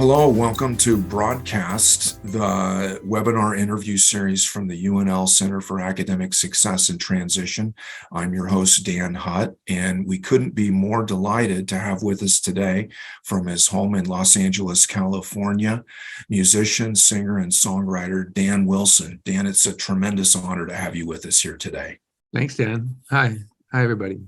Hello, welcome to BroadCAST, the webinar interview series from the UNL Center for Academic Success and Transition. I'm your host, Dan Hutt, and we couldn't be more delighted to have with us today from his home in Los Angeles, California, musician, singer, and songwriter Dan Wilson. Dan, it's a tremendous honor to have you with us here today. Thanks, Dan. Hi, everybody.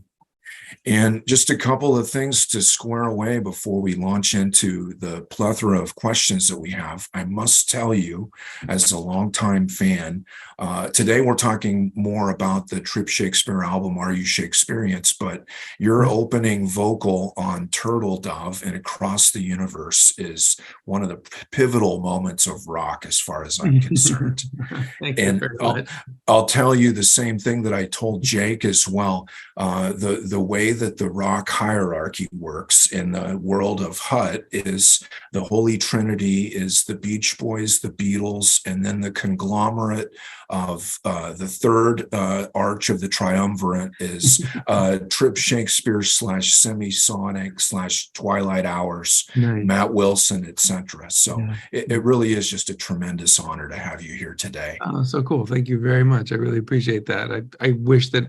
And just a couple of things to square away before we launch into the plethora of questions that we have. I must tell you, as a longtime fan, today we're talking more about the Trip Shakespeare album, Are You Shakespeareans? But your opening vocal on Turtle Dove and Across the Universe is one of the pivotal moments of rock as far as I'm concerned. And I'll tell you the same thing that I told Jake as well. The way that the rock hierarchy works in the world of Hutt is the Holy Trinity is the Beach Boys, the Beatles, and then the conglomerate of the third arch of the triumvirate is Trip Shakespeare / Semisonic / Twilight Hours, nice. Matt Wilson, etc. So yeah. It really is just a tremendous honor to have you here today. Oh, so cool. Thank you very much. I really appreciate that. I wish that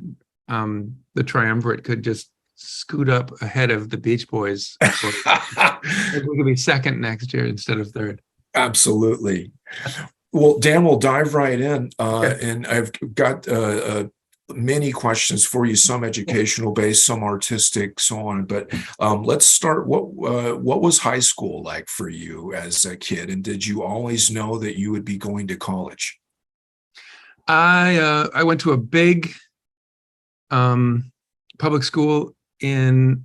the triumvirate could just scoot up ahead of the Beach Boys. We could be second next year instead of third. Absolutely. Well, Dan, we'll dive right in. And I've got many questions for you, some educational based, some artistic, so on. But let's start. What was high school like for you as a kid? And did you always know that you would be going to college? I went to a big public school in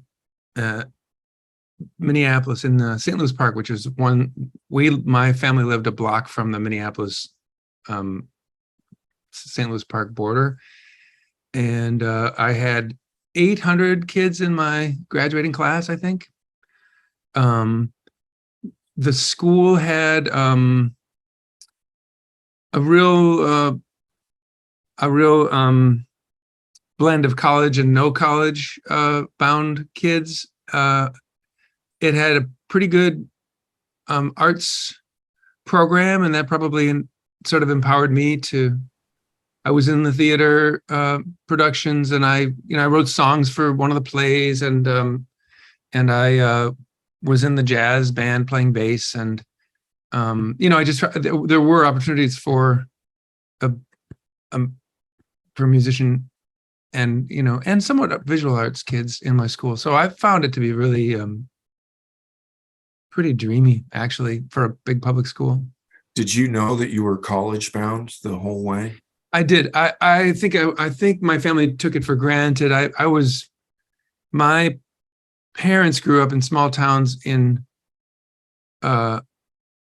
Minneapolis, in St. Louis Park, which is my family lived a block from the Minneapolis St. Louis Park border. And I had 800 kids in my graduating class, I think. The school had a real blend of college and no college bound kids. It had a pretty good arts program, and that probably sort of empowered me to. I was in the theater productions, and I wrote songs for one of the plays, and I was in the jazz band playing bass, and there were opportunities for a musician and somewhat visual arts kids in my school. So I found it to be really pretty dreamy, actually, for a big public school. Did you know that you were college bound the whole way? I did. I think my family took it for granted. My parents grew up in small towns in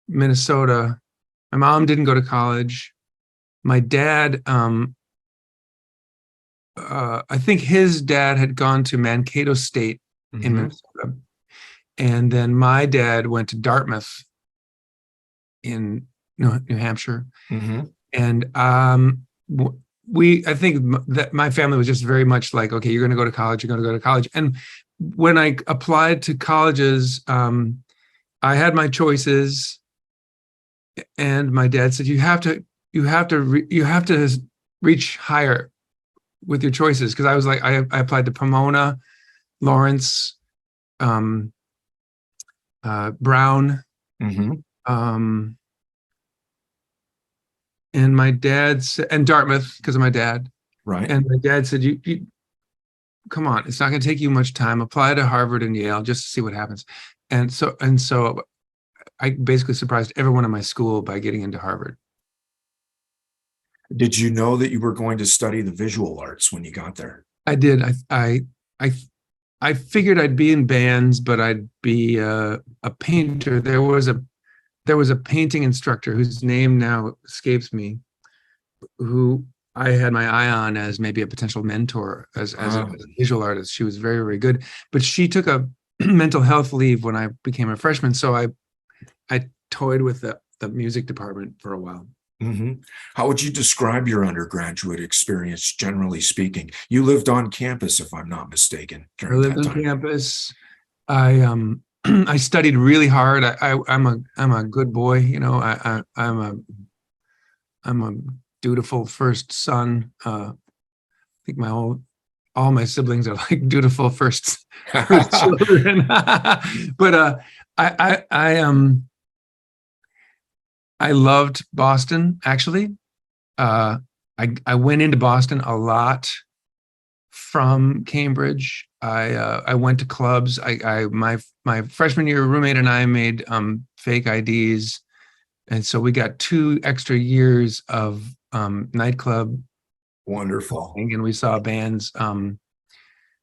Minnesota. My mom didn't go to college. My dad, I think his dad had gone to Mankato State in Minnesota. And then my dad went to Dartmouth in New Hampshire. Mm-hmm. And I think that my family was just very much like, okay, you're going to go to college, you're going to go to college. And when I applied to colleges, I had my choices, and my dad said, you have to reach higher with your choices. Because I was like, I applied to Pomona, Lawrence, Brown, and my dad said, and Dartmouth, because of my dad. Right. And my dad said, you come on, it's not going to take you much time. Apply to Harvard and Yale just to see what happens. And so I basically surprised everyone in my school by getting into Harvard. Did you know that you were going to study the visual arts when you got there? I did. I figured I'd be in bands, but I'd be a painter. There was a painting instructor whose name now escapes me, who I had my eye on as maybe a potential mentor as a visual artist. She was very, very good, but she took a mental health leave when I became a freshman. So I toyed with the music department for a while. Mm-hmm. How would you describe your undergraduate experience, generally speaking? You lived on campus, if I'm not mistaken. I lived on campus. I I studied really hard. I'm a good boy, you know. I'm a dutiful first son. I think all my siblings are like dutiful first children. But I loved Boston actually. I went into Boston a lot from Cambridge. I went to clubs. My freshman year roommate and I made fake IDs, and so we got 2 extra years of nightclub. Wonderful. And we saw bands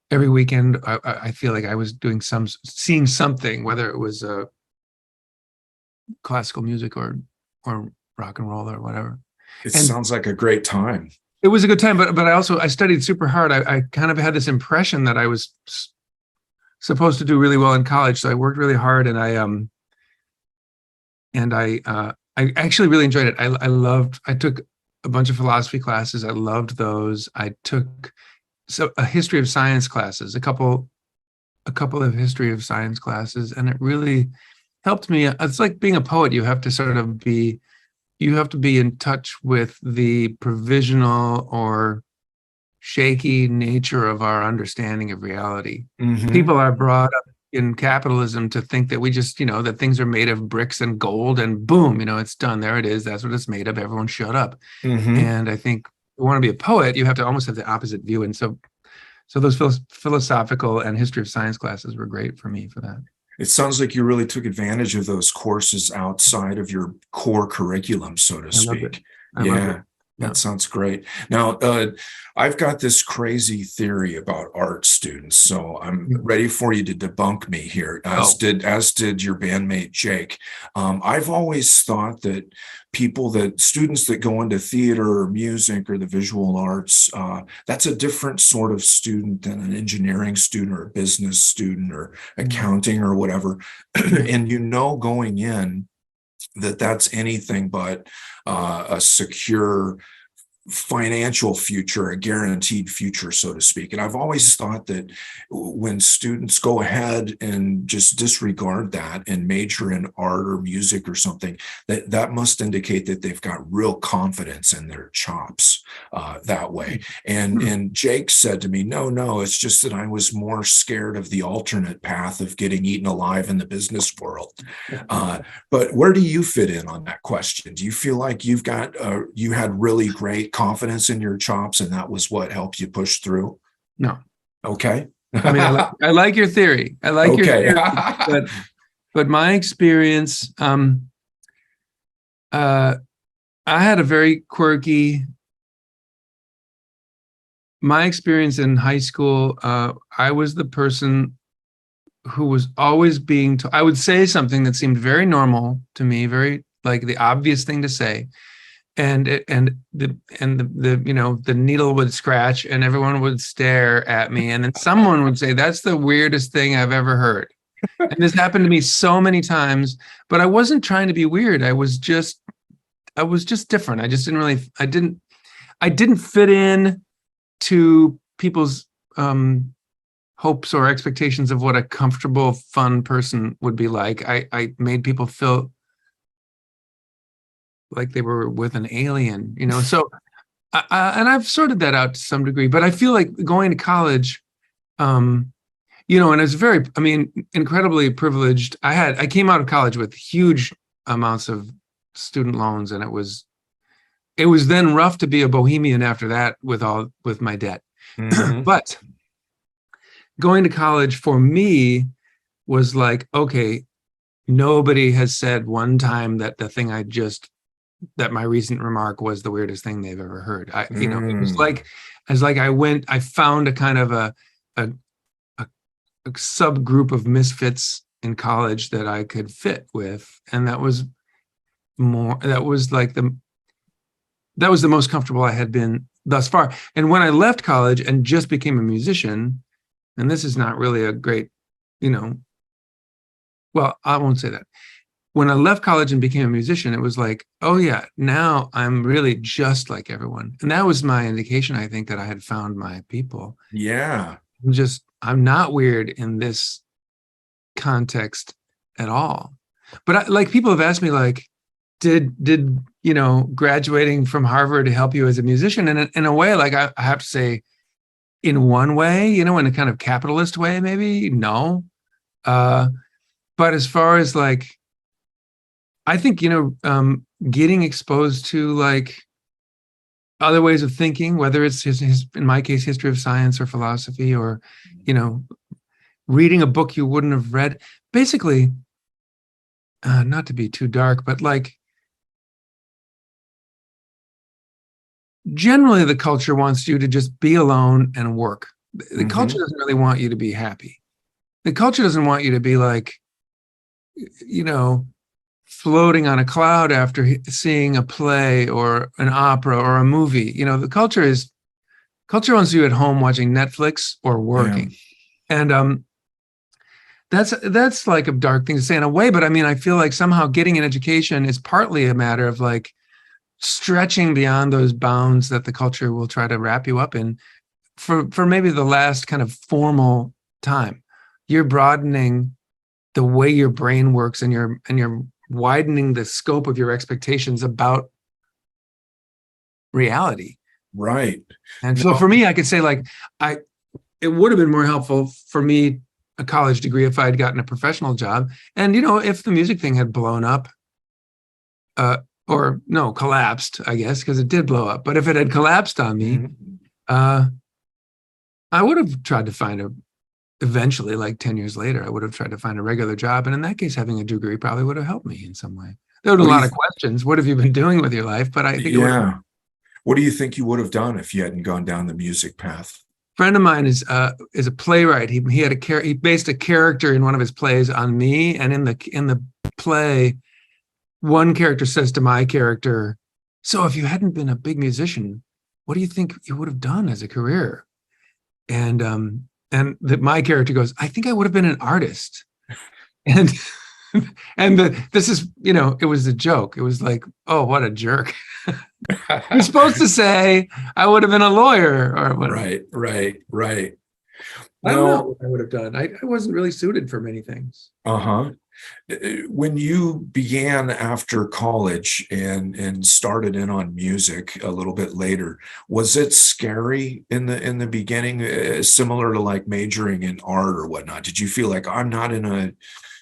every weekend. I feel like I was doing seeing something, whether it was classical music or rock and roll or whatever. It sounds like a great time. It was a good time, but I studied super hard. I kind of had this impression that I was supposed to do really well in college, so I worked really hard, and I actually really enjoyed it. I took a bunch of philosophy classes. I loved those. I took a history of science classes, a couple of history of science classes, and it really helped me. It's like being a poet. You have to be in touch with the provisional or shaky nature of our understanding of reality. Mm-hmm. People are brought up in capitalism to think that we just, that things are made of bricks and gold and boom, it's done. There it is. That's what it's made of. Everyone shut up. Mm-hmm. And I think if you want to be a poet, you have to almost have the opposite view. And so those philosophical and history of science classes were great for me for that. It sounds like you really took advantage of those courses outside of your core curriculum, so to speak. Yeah, that sounds great. Now, I've got this crazy theory about art students, so I'm ready for you to debunk me here, as did your bandmate Jake. I've always thought that students that go into theater or music or the visual arts, that's a different sort of student than an engineering student or a business student or accounting or whatever. And going in that that's anything but a secure financial future, a guaranteed future, so to speak. And I've always thought that when students go ahead and just disregard that and major in art or music or something, that must indicate that they've got real confidence in their chops that way. And Jake said to me, no, it's just that I was more scared of the alternate path of getting eaten alive in the business world. But where do you fit in on that question? Do you feel like you had really great confidence in your chops, and that was what helped you push through? No. Okay. I mean, I like your theory. I like your theory, but my experience, I had a very quirky. My experience in high school, I was the person who was always being I would say something that seemed very normal to me, very like the obvious thing to say. And the needle would scratch and everyone would stare at me. And then someone would say, that's the weirdest thing I've ever heard. And this happened to me so many times, but I wasn't trying to be weird. I was just different. I just didn't fit in to people's hopes or expectations of what a comfortable, fun person would be like. I made people feel like they were with an alien, so and I've sorted that out to some degree, but I feel like going to college, and it's incredibly privileged. I came out of college with huge amounts of student loans, and it was then rough to be a bohemian after that with my debt. Mm-hmm. But going to college for me was like, okay, nobody has said one time that the thing that my recent remark was the weirdest thing they've ever heard. It was like, I found a kind of a subgroup of misfits in college that I could fit with. And that was the most comfortable I had been thus far. And when I left college and just became a musician, and this is not really a great, well, I won't say that. When I left college and became a musician, it was like, oh yeah, now I'm really just like everyone. And that was my indication, I think, that I had found my people. Yeah. I'm not weird in this context at all. But like people have asked me, like, did graduating from Harvard help you as a musician? And in a way, like I have to say, in one way, in a kind of capitalist way, maybe no. But as far as like, I think getting exposed to like other ways of thinking, whether it's in my case, history of science or philosophy, or reading a book you wouldn't have read, basically. Not to be too dark, but like generally the culture wants you to just be alone and work. The culture doesn't really want you to be happy. The culture doesn't want you to be like, floating on a cloud after seeing a play or an opera or a movie. The culture wants you at home watching Netflix or working. Yeah. And that's like a dark thing to say in a way, but I mean, I feel like somehow getting an education is partly a matter of like stretching beyond those bounds that the culture will try to wrap you up in for maybe the last kind of formal time. You're broadening the way your brain works, and you're widening the scope of your expectations about reality. Right. And so for me, I could say like it would have been more helpful for me, a college degree, if I'd gotten a professional job. And, if the music thing had blown up, or no, collapsed, I guess, because it did blow up. But if it had collapsed on me, I would have tried to eventually, like 10 years later, I would have tried to find a regular job. And in that case, having a degree probably would have helped me in some way. There were a lot of questions. What have you been doing with your life? But I think it would have. What do you think you would have done if you hadn't gone down the music path? Friend of mine is a playwright. He based a character in one of his plays on me, and in the play, one character says to my character, "So if you hadn't been a big musician, what do you think you would have done as a career?" And my character goes, "I think I would have been an artist." And this is, it was a joke. It was like, oh, what a jerk. You're supposed to say I would have been a lawyer or whatever. Right. I don't know what I would have done. I wasn't really suited for many things. When you began after college and started in on music a little bit later, was it scary in the beginning, similar to like majoring in art or whatnot? Did you feel like I'm not in a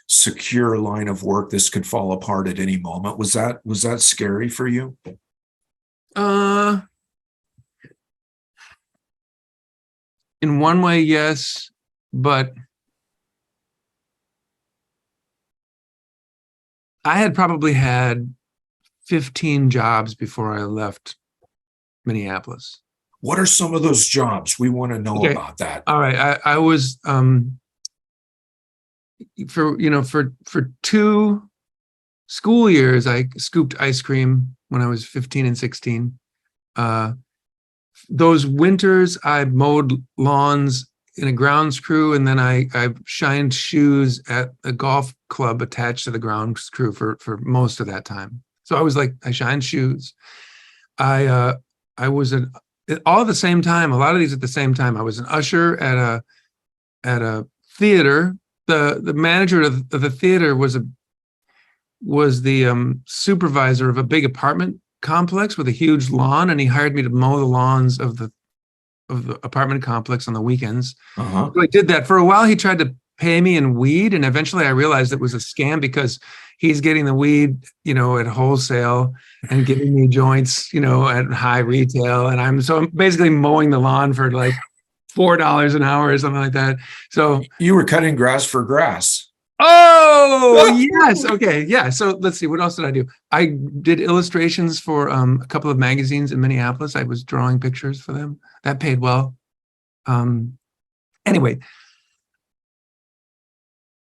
secure line of work, this could fall apart at any moment? Was that scary for you? In one way, yes, but I had probably had 15 jobs before I left Minneapolis. What are some of those jobs? We want to know about that. All right. I was for 2 school years, I scooped ice cream when I was 15 and 16. Those winters, I mowed lawns in a grounds crew, and then I shined shoes at a golf club attached to the grounds crew for most of that time. So I shined shoes. I was all at the same time. A lot of these at the same time. I was an usher at a theater. The manager of the theater was the supervisor of a big apartment complex with a huge lawn, and he hired me to mow the lawns of the apartment complex on the weekends. So I did that for a while. He tried to pay me in weed, and eventually I realized it was a scam because he's getting the weed, at wholesale and giving me joints, at high retail, and I'm basically mowing the lawn for like $4 an hour or something like that. So you were cutting grass for grass. Oh, yes. Okay. Yeah. So let's see. What else did I do? I did illustrations for a couple of magazines in Minneapolis. I was drawing pictures for them. That paid well. Anyway,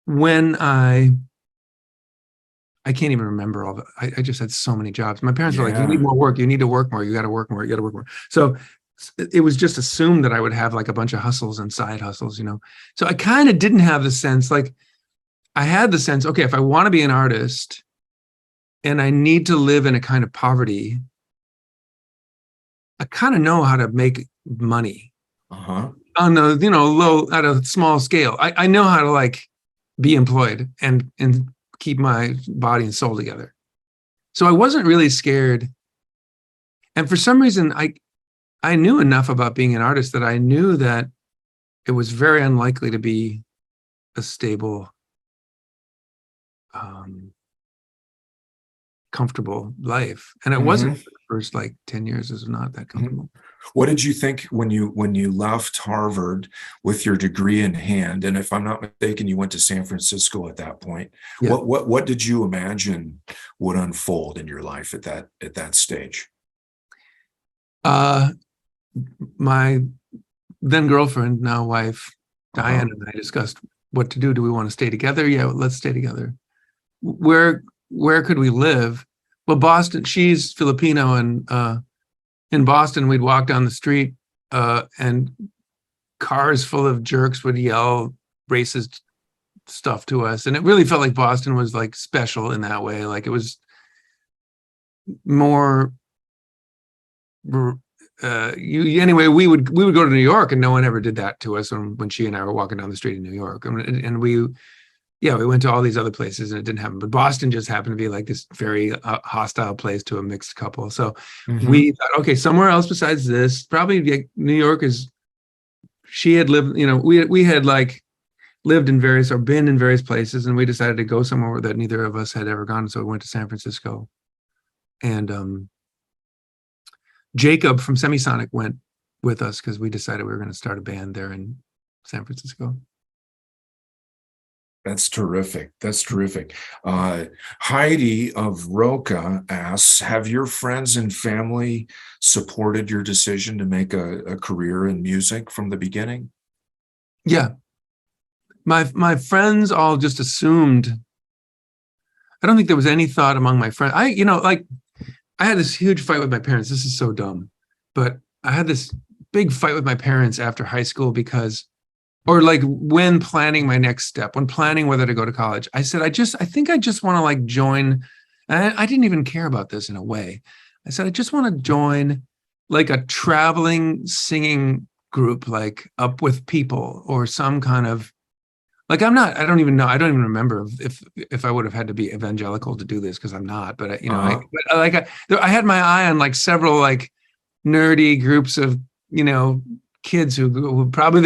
when I can't even remember all I just had so many jobs. My parents were like, you need more work. You need to work more. You got to work more. You got to work more. So it was just assumed that I would have like a bunch of hustles and side hustles, So I kind of didn't have the sense, like, I had the sense, okay, if I want to be an artist and I need to live in a kind of poverty, I kind of know how to make money on a, low, at a small scale. I know how to like be employed and keep my body and soul together. So I wasn't really scared. And for some reason, I knew enough about being an artist that I knew that it was very unlikely to be a stable, comfortable life. And it wasn't for the first like 10 years. It was not that comfortable. What did you think when you left Harvard with your degree in hand? And if I'm not mistaken, you went to San Francisco at that point. Yeah. What did you imagine would unfold in your life at that stage? My then girlfriend, now wife, Diane, and I discussed what to do. Do we want to stay together? Yeah, let's stay together. Where could we live? Well, Boston, she's Filipino, and in Boston, we'd walk down the street and cars full of jerks would yell racist stuff to us. And it really felt like Boston was like special in that way. Like it was more, anyway, we would go to New York and no one ever did that to us when she and I were walking down the street in New York. And we went to all these other places and it didn't happen. But Boston just happened to be like this very hostile place to a mixed couple. So we thought, okay, somewhere else besides this, probably like New York she had lived, we had like lived in various or been in various places, and we decided to go somewhere that neither of us had ever gone. So we went to San Francisco. And Jacob from Semisonic went with us because we decided we were going to start a band there in San Francisco. That's terrific. That's terrific. Heidi of Roca asks, have your friends and family supported your decision to make a career in music from the beginning? Yeah. My friends all just assumed. I don't think there was any thought among my friends. I had this huge fight with my parents. This is so dumb, but I had this big fight with my parents after high school or like when planning my next step, when planning whether to go to college. I said, I think I just want to like join. And I didn't even care about this in a way. I said, I just want to join like a traveling singing group, like Up With People or some kind of, like, I don't even remember if I would have had to be evangelical to do this, because I'm not, but I had my eye on like several like nerdy groups of, kids who probably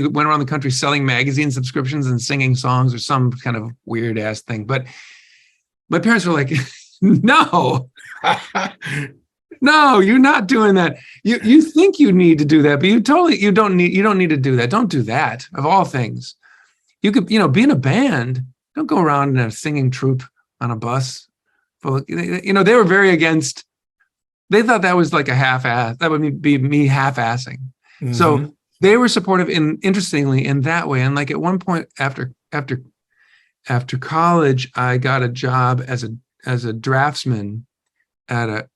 went around the country selling magazine subscriptions and singing songs or some kind of weird ass thing. But my parents were like, no, no, you're not doing that. You think you need to do that, but you don't need to do that. Don't do that, of all things. You could, be in a band. Don't go around in a singing troupe on a bus. They were very against. They thought that was like a half-ass. That would be me half-assing. So they were supportive, interestingly, in that way. And like at one point after college, I got a job as a draftsman at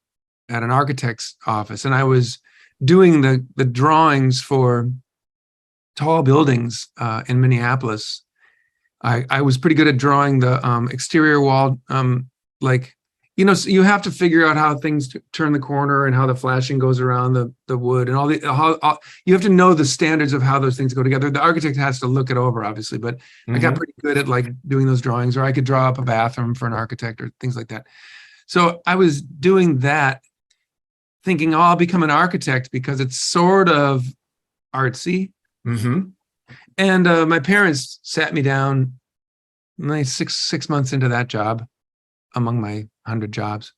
an architect's office, and I was doing the drawings for tall buildings in Minneapolis. I was pretty good at drawing the exterior wall, so you have to figure out how things turn the corner and how the flashing goes around the wood and you have to know the standards of how those things go together. The architect has to look it over, obviously, but I got pretty good at like doing those drawings, or I could draw up a bathroom for an architect or things like that. So I was doing that thinking, I'll become an architect because it's sort of artsy. And my parents sat me down like six months into that job, among my 100 jobs,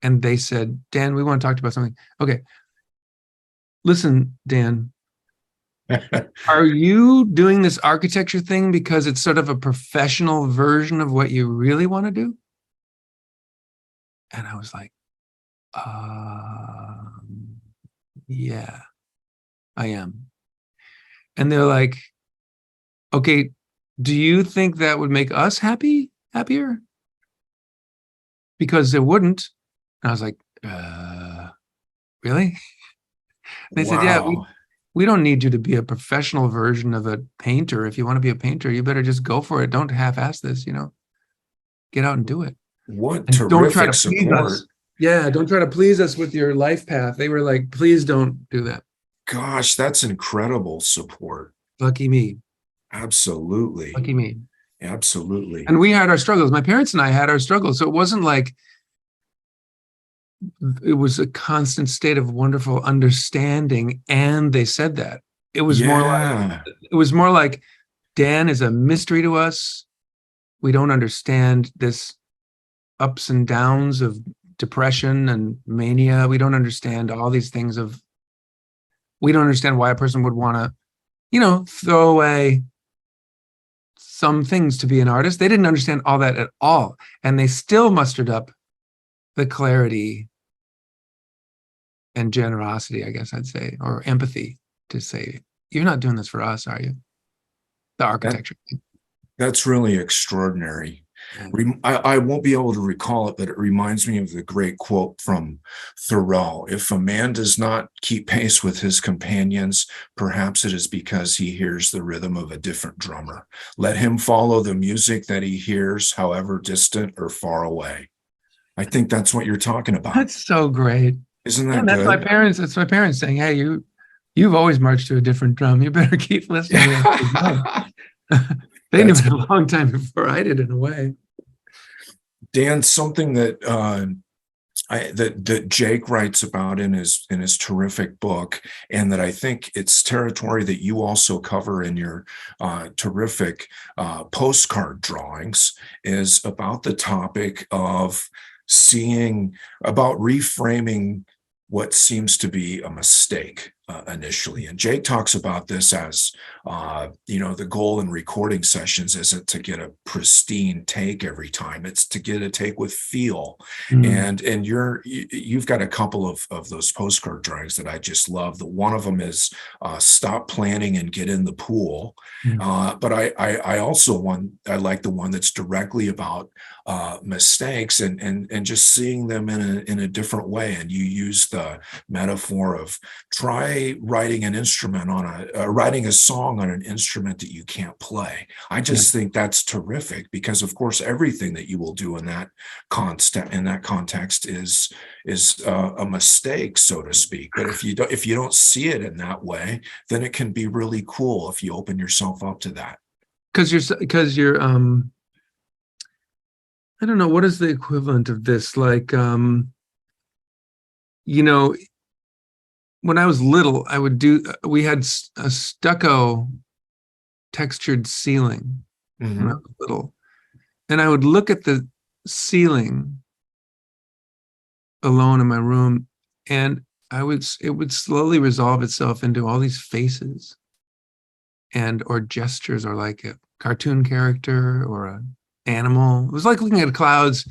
and they said, Dan, we want to talk to you about something. Okay, listen, Dan, are you doing this architecture thing because it's sort of a professional version of what you really want to do? And I was like, yeah, I am. And they're like, okay, do you think that would make us happier? Because it wouldn't. And I was like, really? And they said, yeah, we don't need you to be a professional version of a painter. If you want to be a painter, you better just go for it. Don't half-ass this, get out and do it. What and terrific don't try to support. Please us. Yeah, don't try to please us with your life path. They were like, please don't do that. Gosh, that's incredible support. Lucky me. Absolutely. Lucky me. Absolutely. And we had our struggles. My parents and I had our struggles. So it wasn't like it was a constant state of wonderful understanding. And they said that. It was Yeah. more like Dan is a mystery to us. We don't understand this ups and downs of depression and mania. We don't understand all these things we don't understand why a person would want to, throw away some things to be an artist. They didn't understand all that at all. And they still mustered up the clarity and generosity, I guess I'd say, or empathy to say, you're not doing this for us, are you? The architecture. That's really extraordinary. I won't be able to recall it, but it reminds me of the great quote from Thoreau. If a man does not keep pace with his companions, perhaps it is because he hears the rhythm of a different drummer. Let him follow the music that he hears, however distant or far away. I think that's what you're talking about. That's so great. Isn't that that's good? That's my parents saying, hey, you've always marched to a different drum. You better keep listening. They knew it a long time before I did, in a way. Dan, something that that Jake writes about in his terrific book, and that I think it's territory that you also cover in your terrific postcard drawings, is about the topic of about reframing what seems to be a mistake initially. And Jake talks about this as, the goal in recording sessions isn't to get a pristine take every time. It's to get a take with feel. And you've got a couple of those postcard drawings that I just love. The one of them is stop planning and get in the pool. But I also I like the one that's directly about mistakes and just seeing them in a different way. And you use the metaphor of try writing writing a song on an instrument that you can't play. I just think that's terrific, because of course everything that you will do in that context is a mistake, so to speak. But if you don't see it in that way, then it can be really cool if you open yourself up to that. Because you're I don't know, what is the equivalent of this? Like, when I was little, we had a stucco textured ceiling when I was little. And I would look at the ceiling alone in my room, and it would slowly resolve itself into all these faces or gestures, or like a cartoon character or an animal. It was like looking at clouds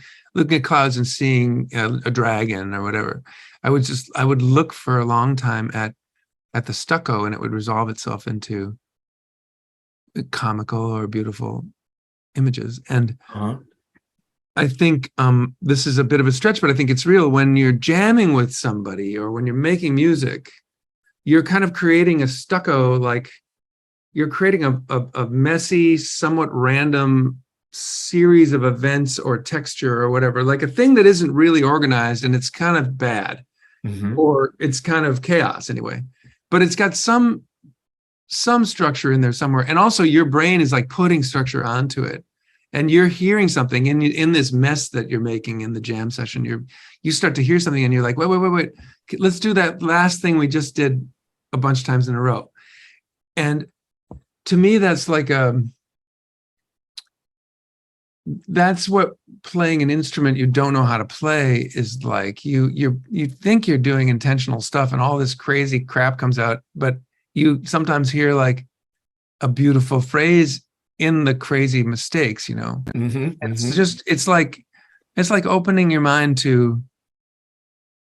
and seeing a dragon or whatever. I would look for a long time at the stucco, and it would resolve itself into comical or beautiful images. And I think this is a bit of a stretch, but I think it's real. When you're jamming with somebody or when you're making music, you're kind of creating a stucco, like you're creating a messy, somewhat random series of events or texture or whatever, like a thing that isn't really organized, and it's kind of bad. Or it's kind of chaos anyway, but it's got some structure in there somewhere. And also your brain is like putting structure onto it, and you're hearing something in this mess that you're making in the jam session. You start to hear something, and you're like, wait, let's do that last thing we just did a bunch of times in a row. And to me, that's like that's what playing an instrument you don't know how to play is like. You think you're doing intentional stuff, and all this crazy crap comes out, but you sometimes hear like a beautiful phrase in the crazy mistakes, It's like opening your mind to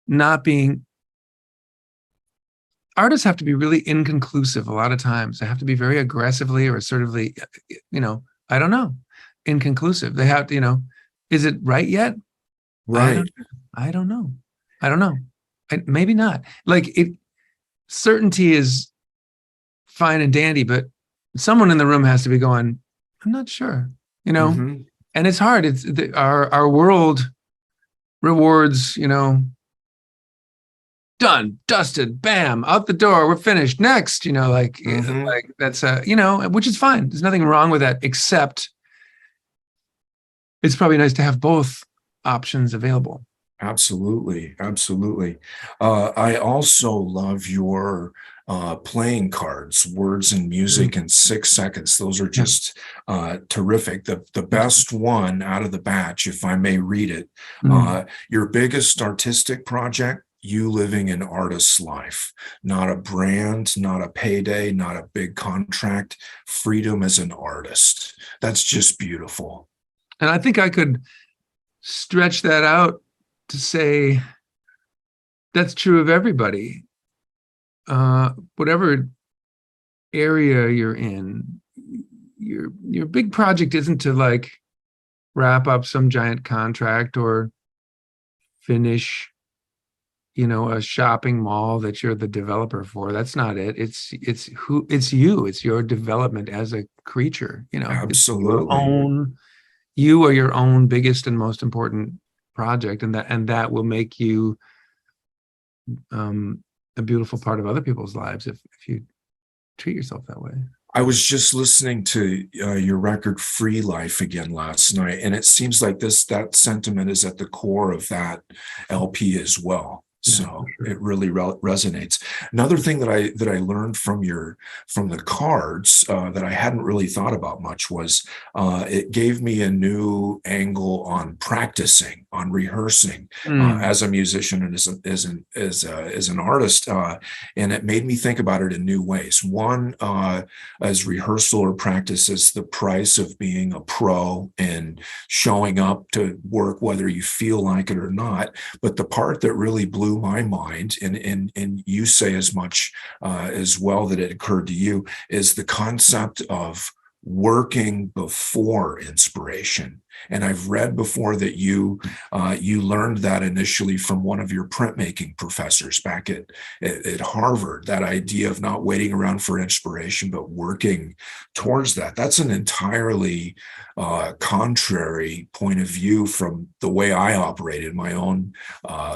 not being. Artists have to be really inconclusive a lot of times. They have to be very aggressively or assertively, I don't know, inconclusive. They have to, is it right yet? Right. I don't know. Maybe not. Like certainty is fine and dandy, but someone in the room has to be going, I'm not sure, and it's hard. It's our world rewards, done, dusted, bam, out the door, we're finished, next, like that's which is fine. There's nothing wrong with that, except it's probably nice to have both options available. Absolutely, absolutely. I also love your playing cards, words and music in 6 seconds. Those are just terrific. The best one out of the batch, if I may read it, your biggest artistic project, you living an artist's life, not a brand, not a payday, not a big contract, freedom as an artist. That's just beautiful. And I think I could stretch that out to say that's true of everybody. Whatever area you're in, your big project isn't to like wrap up some giant contract or finish, a shopping mall that you're the developer for. That's not it. It's you. It's your development as a creature. Absolutely. You are your own biggest and most important project, and that will make you a beautiful part of other people's lives if you treat yourself that way. I was just listening to your record Free Life again last night, and it seems like that sentiment is at the core of that LP as well. So it really resonates. Another thing that I learned from the cards that I hadn't really thought about much was it gave me a new angle on practicing, on rehearsing as a musician and as an artist, and it made me think about it in new ways. One, as rehearsal or practice is the price of being a pro and showing up to work whether you feel like it or not. But the part that really blew my mind, and you say as much as well that it occurred to you, is the concept of working before inspiration. And I've read before that you learned that initially from one of your printmaking professors back at Harvard, that idea of not waiting around for inspiration, but working towards that. That's an entirely contrary point of view from the way I operated my own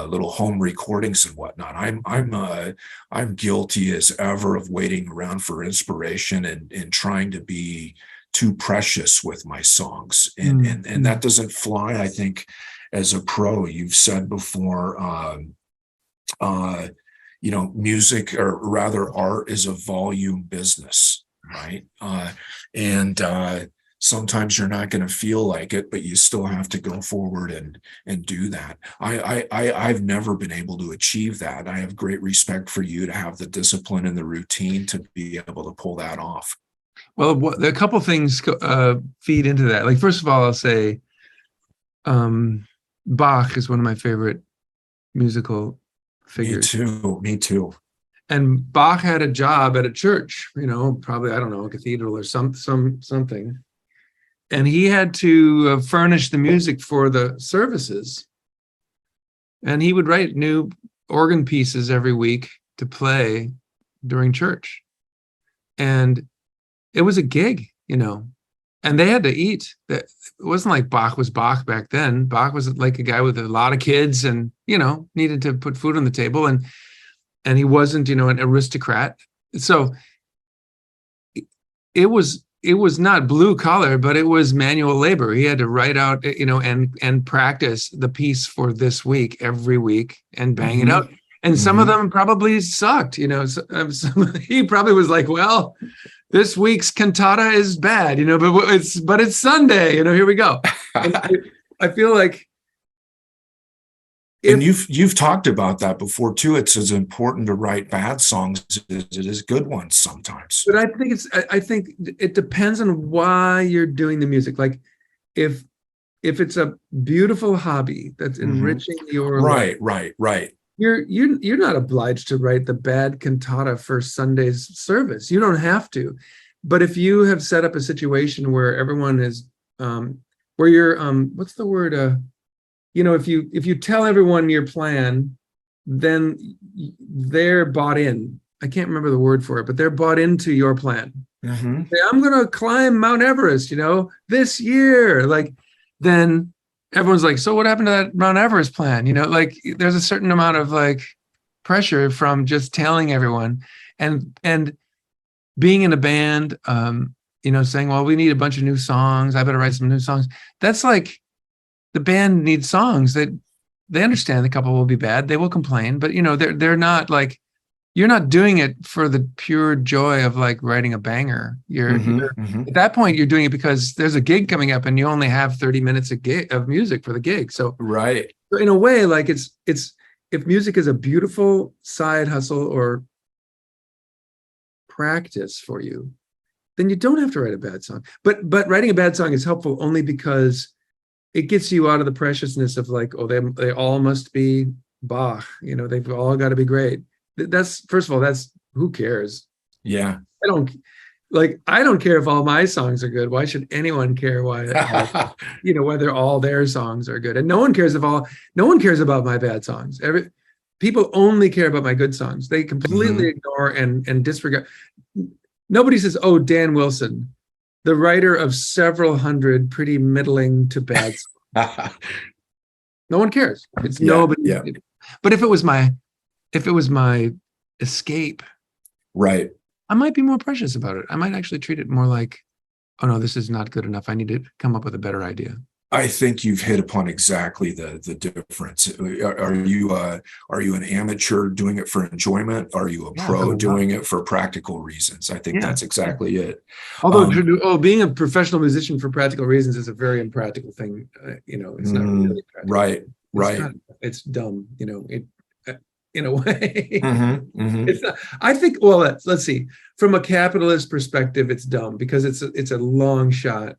little home recordings and whatnot. I'm guilty as ever of waiting around for inspiration and trying to be too precious with my songs, and that doesn't fly, I think, as a pro. You've said before, music, or rather art, is a volume business, right? And sometimes you're not going to feel like it, but you still have to go forward and do that. I've never been able to achieve that. I have great respect for you to have the discipline and the routine to be able to pull that off. Well, a couple things feed into that. Like, first of all, I'll say Bach is one of my favorite musical figures. Me too. And Bach had a job at a church, probably, I don't know, a cathedral or something. And he had to furnish the music for the services. And he would write new organ pieces every week to play during church. And it was a gig, and they had to eat. It wasn't like Bach was Bach back then. Bach was like a guy with a lot of kids and, needed to put food on the table, and he wasn't, an aristocrat. So it was not blue collar, but it was manual labor. He had to write out, and practice the piece for this week every week and bang it out. And some of them probably sucked, he probably was like, well, this week's cantata is bad, but it's Sunday, here we go. I feel like, and you've talked about that before too. It's as important to write bad songs as it is good ones sometimes. But I think it depends on why you're doing the music. Like, if it's a beautiful hobby that's enriching your life, right. You're not obliged to write the bad cantata for Sunday's service. You don't have to. But if you have set up a situation where everyone is, where you're, what's the word? If you tell everyone your plan, then they're bought in. I can't remember the word for it, but they're bought into your plan. Say, I'm going to climb Mount Everest, this year. Then everyone's like, so what happened to that Mount Everest plan? There's a certain amount of pressure from just telling everyone, and being in a band, saying, well, we need a bunch of new songs. I better write some new songs. That's like the band needs songs that they understand the couple will be bad. They will complain, but they're not like, you're not doing it for the pure joy of like writing a banger. You're at that point, you're doing it because there's a gig coming up and you only have 30 minutes of music for the gig. So right. in a way, like it's if music is a beautiful side hustle or practice for you, then you don't have to write a bad song. But writing a bad song is helpful only because it gets you out of the preciousness of like, oh, they all must be Bach. They've all got to be great. That's, first of all, that's, who cares? Yeah. I don't care if all my songs are good. Why should anyone care whether all their songs are good? And no one cares about my bad songs. People only care about my good songs. They completely ignore and disregard. Nobody says, oh, Dan Wilson, the writer of several hundred pretty middling to bad songs. No one cares. It's nobody. Yeah. But if it was my escape, right, I might be more precious about it. I might actually treat it more like, oh no, this is not good enough. I need to come up with a better idea. I think you've hit upon exactly the difference. Are you an amateur doing it for enjoyment? Are you a pro doing it for practical reasons? I think that's exactly it. Although being a professional musician for practical reasons is a very impractical thing. It's not really practical. Right. It's dumb. In a way. It's not, I think, well, let's see. From a capitalist perspective, it's dumb because it's a long shot,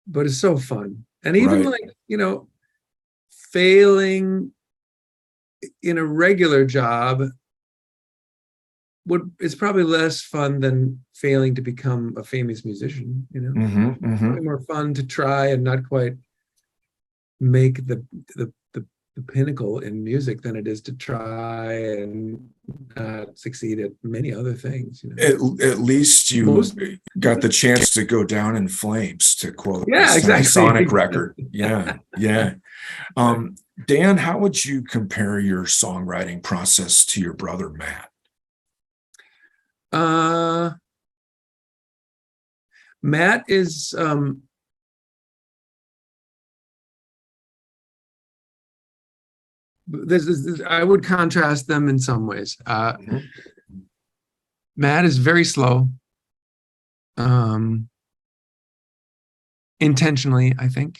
but it's so fun. And even failing in a regular job is probably less fun than failing to become a famous musician. It's probably more fun to try and not quite make the pinnacle in music than it is to try and succeed at many other things. At least you got the chance to go down in flames, to quote the Semisonic record. Yeah. Dan, how would you compare your songwriting process to your brother Matt? Matt is I would contrast them in some ways. Matt is very slow, intentionally, I think.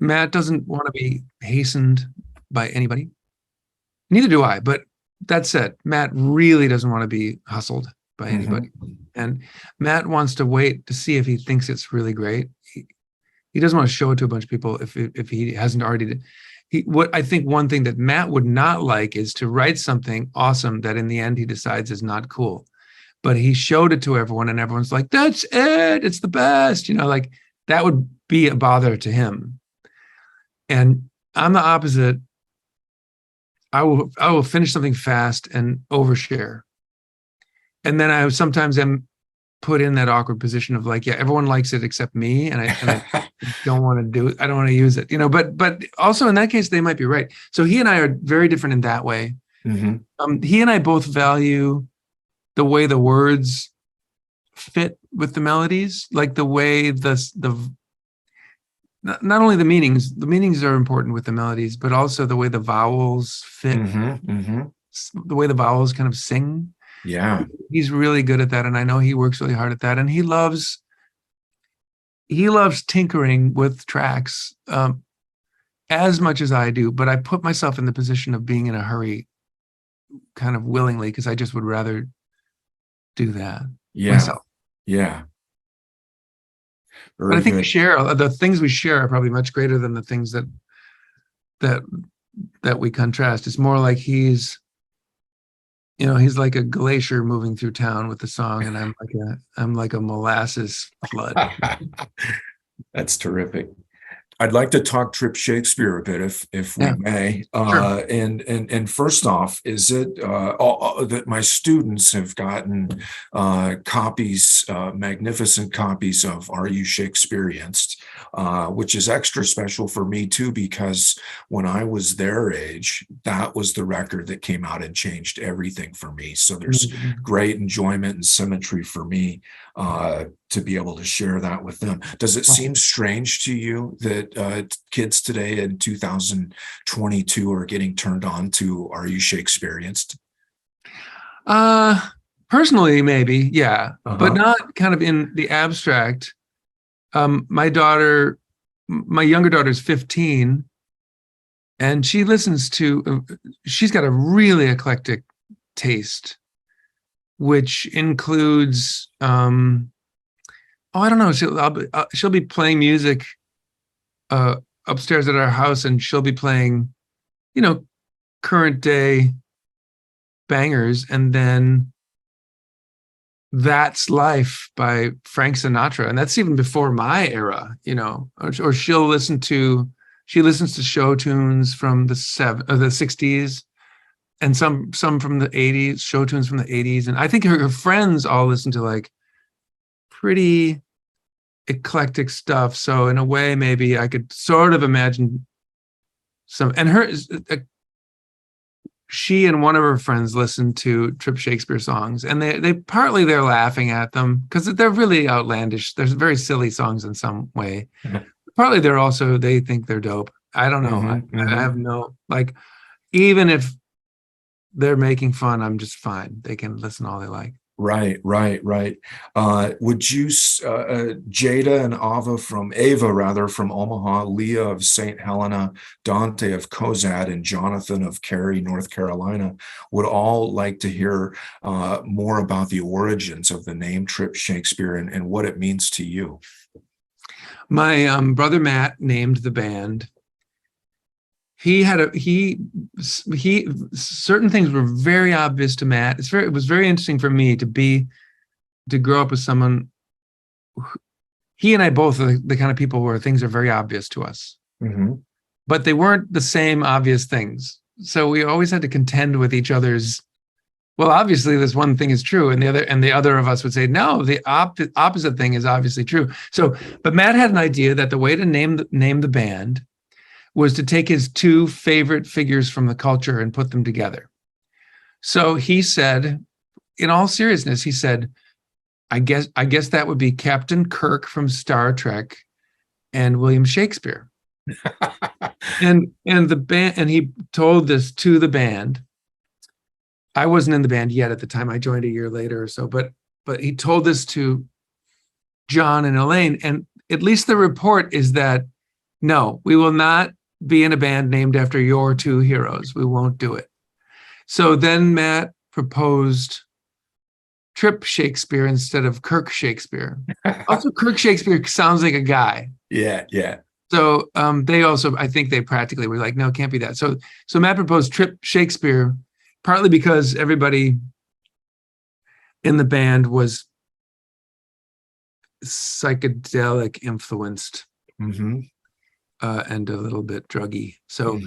Matt doesn't want to be hastened by anybody. Neither do I. But that said, Matt really doesn't want to be hustled by anybody. And Matt wants to wait to see if he thinks it's really great. He doesn't want to show it to a bunch of people if he hasn't already. What I think one thing that Matt would not like is to write something awesome that in the end he decides is not cool. But he showed it to everyone and everyone's like, that's it, it's the best. Like that would be a bother to him. And I'm the opposite. I will finish something fast and overshare. And then I sometimes am put in that awkward position of like, yeah, everyone likes it except me, and I don't want to do it. I don't want to use it, But also in that case, they might be right. So he and I are very different in that way. He and I both value the way the words fit with the melodies, like the way not only the meanings are important with the melodies, but also the way the vowels fit, the way the vowels kind of sing. Yeah. He's really good at that. And I know he works really hard at that. And he loves tinkering with tracks as much as I do, but I put myself in the position of being in a hurry kind of willingly, because I just would rather do that myself. Yeah. But I think the things we share are probably much greater than the things that we contrast. It's more like he's like a glacier moving through town with the song, and I'm like a molasses flood. That's terrific. I'd like to talk Trip Shakespeare a bit, if we may. Sure. And first off, is it that my students have gotten copies, magnificent copies of Are You Shakespeareanced? which is extra special for me too, because when I was their age, that was the record that came out and changed everything for me. So there's great enjoyment and symmetry for me to be able to share that with them. Does it seem strange to you that kids today in 2022 are getting turned on to Are You Shakespeareanced? Personally, maybe, yeah, but not kind of in the abstract. My younger daughter's 15, and she listens to, she's got a really eclectic taste, which includes, I don't know, she'll be playing music upstairs at our house, and she'll be playing, current day bangers, and then That's Life by Frank Sinatra, and that's even before my era, or she listens to show tunes from the 60s, and some from the 80s, show tunes from the 80s, and I think her friends all listen to like pretty eclectic stuff. So in a way, maybe I could sort of imagine some, and she and one of her friends listened to Trip Shakespeare songs, and they partly they're laughing at them because they're really outlandish. They're very silly songs in some way. Partly they think they're dope. I don't know. I have no, like, even if they're making fun, I'm just fine. They can listen all they like. Right. Would you, Jada and Ava from Omaha, Leah of St. Helena, Dante of Cozad, and Jonathan of Cary, North Carolina, would all like to hear more about the origins of the name Trip Shakespeare and what it means to you? My brother Matt named the band. Certain things were very obvious to Matt. It was very interesting for me to grow up with someone. He and I both are the kind of people where things are very obvious to us, but they weren't the same obvious things. So we always had to contend with each other's. Well, obviously, this one thing is true, and the other of us would say, no, the opposite thing is obviously true. So, but Matt had an idea that the way to name the band was to take his two favorite figures from the culture and put them together. So he said, in all seriousness, he said, I guess that would be Captain Kirk from Star Trek and William Shakespeare. and the band, and he told this to the band. I wasn't in the band yet at the time. I joined a year later or so, but he told this to John and Elaine, and at least the report is that, no, we will not be in a band named after your two heroes. We won't do it. So then Matt proposed Trip Shakespeare instead of Kirk Shakespeare. Also, Kirk Shakespeare sounds like a guy. Yeah. So they also, I think they practically were like, no, it can't be that. So Matt proposed Trip Shakespeare, partly because everybody in the band was psychedelic influenced. And a little bit druggy, so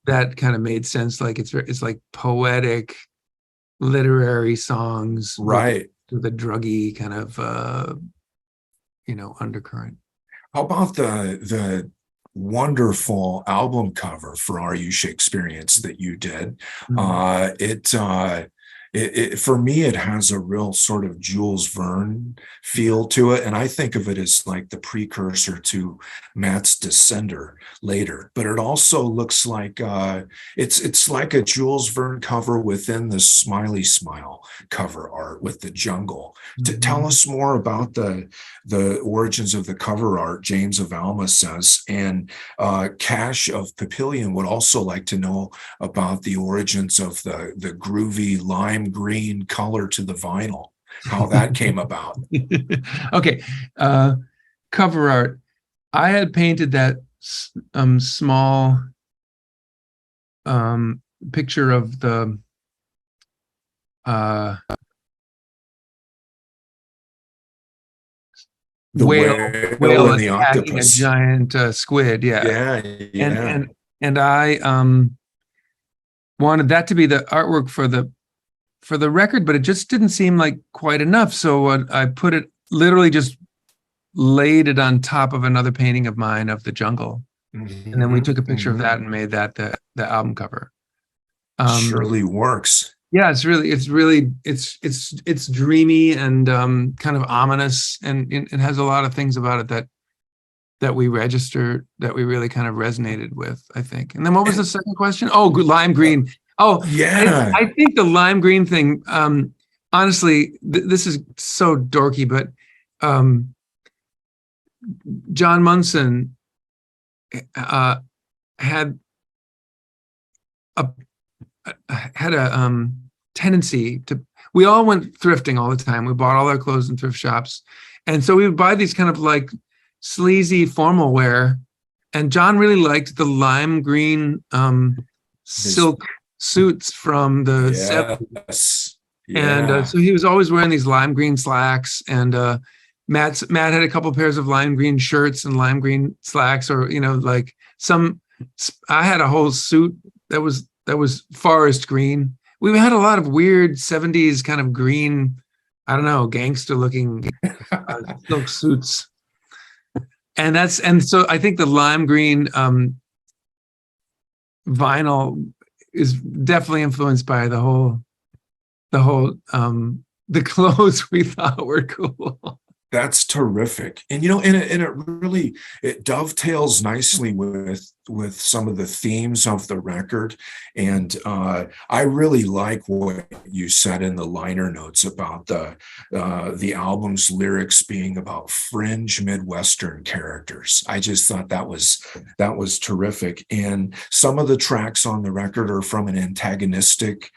that kind of made sense. Like it's like poetic, literary songs, right? With a druggy kind of undercurrent. How about the wonderful album cover for Are You Shakespeareanced that you did? It for me, it has a real sort of Jules Verne feel to it. And I think of it as like the precursor to Matt's Descender later. But it also looks like it's like a Jules Verne cover within the Smiley Smile cover art with the jungle. To tell us more about the origins of the cover art, James of Alma says, and Cash of Papillion would also like to know about the origins of the groovy lime green color to the vinyl, how that came about. Okay. Cover art. I had painted that small picture of the whale and the octopus, a giant squid. Yeah. And I wanted that to be the artwork for the record, but it just didn't seem like quite enough. So I put it literally just laid it on top of another painting of mine of the jungle. And then we took a picture of that and made that the album cover. Surely works. Yeah, it's dreamy and kind of ominous, and it has a lot of things about it that we registered, that we really kind of resonated with, I think. And then what was the second question? Oh, lime green. Oh, yeah. I think the lime green thing, honestly, this is so dorky, but John Munson had a tendency to, we all went thrifting all the time. We bought all our clothes in thrift shops. And so we would buy these kind of like sleazy formal wear. And John really liked the lime green silk suits from the 70s. Yeah. And so he was always wearing these lime green slacks, and Matt had a couple pairs of lime green shirts and lime green slacks, or, you know, like I had a whole suit that was forest green. We had a lot of weird 70s kind of green, I don't know, gangster looking silk suits. And so I think the lime green vinyl is definitely influenced by the clothes we thought were cool. That's terrific. And, you know, and it dovetails nicely with some of the themes of the record. And I really like what you said in the liner notes about the album's lyrics being about fringe Midwestern characters. I just thought that was terrific. And some of the tracks on the record are from an antagonistic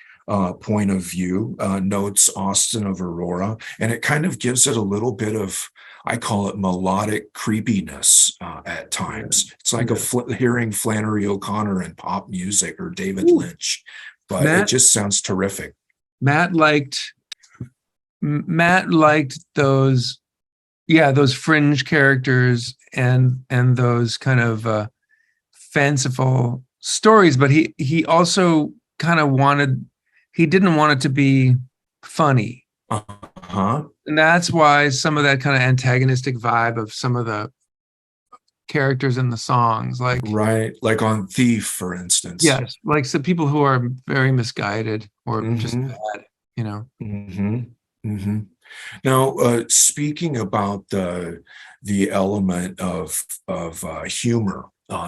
point of view, notes Austin of Aurora, and it kind of gives it a little bit of, I call it melodic creepiness at times. It's like hearing Flannery O'Connor in pop music or David Lynch, but it just sounds terrific. Matt liked those fringe characters and those kind of fanciful stories, but he also kind of he didn't want it to be funny. And that's why some of that kind of antagonistic vibe of some of the characters in the songs, like on Thief, for instance. Yes, like some people who are very misguided or just bad, you know. Now, speaking about the element of humor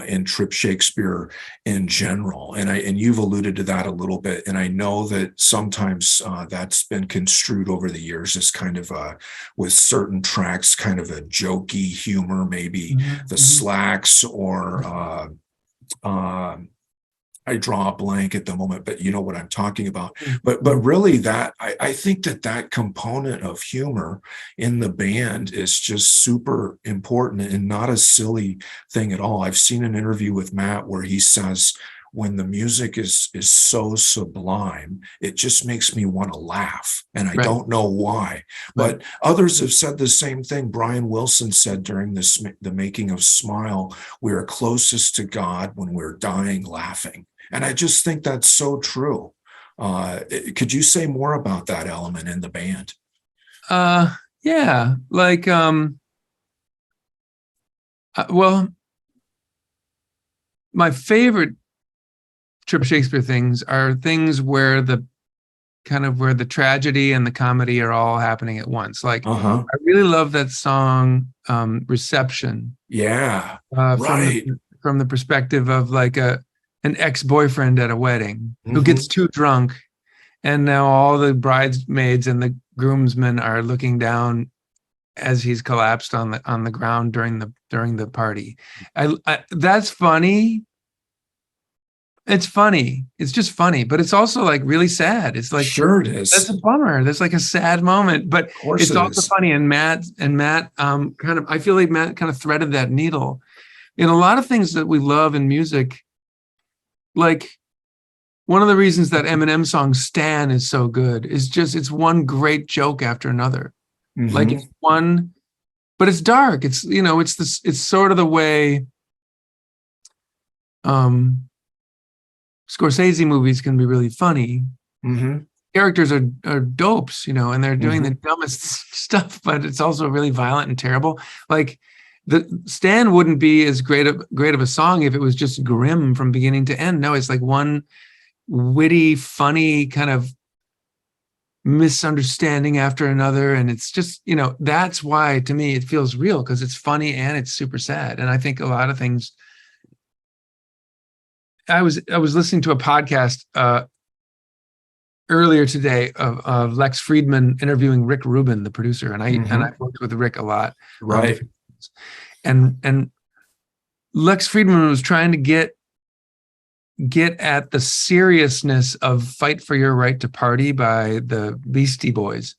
in Trip Shakespeare in general, and you've alluded to that a little bit, and I know that sometimes that's been construed over the years as kind of with certain tracks, kind of a jokey humor, maybe the Slacks or I draw a blank at the moment, but you know what I'm talking about. But really, that I think that component of humor in the band is just super important and not a silly thing at all. I've seen an interview with Matt where he says, when the music is so sublime, it just makes me want to laugh. And I don't know why. But others have said the same thing. Brian Wilson said during the making of Smile, we are closest to God when we're dying laughing. And I just think that's so true. Could you say more about that element in the band? Yeah, like, well, my favorite Trip Shakespeare things are things where the tragedy and the comedy are all happening at once. Like, I really love that song, Reception. Yeah, from the perspective of like an ex-boyfriend at a wedding who gets too drunk, and now all the bridesmaids and the groomsmen are looking down as he's collapsed on the ground during the party. That's funny. It's funny. It's just funny, but it's also like really sad. It's like, sure it is. That's a bummer. That's like a sad moment, but it's also funny. And Matt kind of, I feel like Matt kind of threaded that needle in a lot of things that we love in music. Like, one of the reasons that Eminem song Stan is so good is just, it's one great joke after another. Like, it's one, but it's dark. It's, you know, it's sort of the way Scorsese movies can be really funny. characters are dopes, and they're doing the dumbest stuff, but it's also really violent and terrible. Like the Stan wouldn't be as great of a song if it was just grim from beginning to end. No, it's like one witty, funny kind of misunderstanding after another, and it's just, that's why to me it feels real, because it's funny and it's super sad. And I think a lot of things. I was listening to a podcast earlier today of Lex Friedman interviewing Rick Rubin, the producer, and I worked with Rick a lot, right? And Lex Friedman was trying to get at the seriousness of "Fight for Your Right to Party" by the Beastie Boys,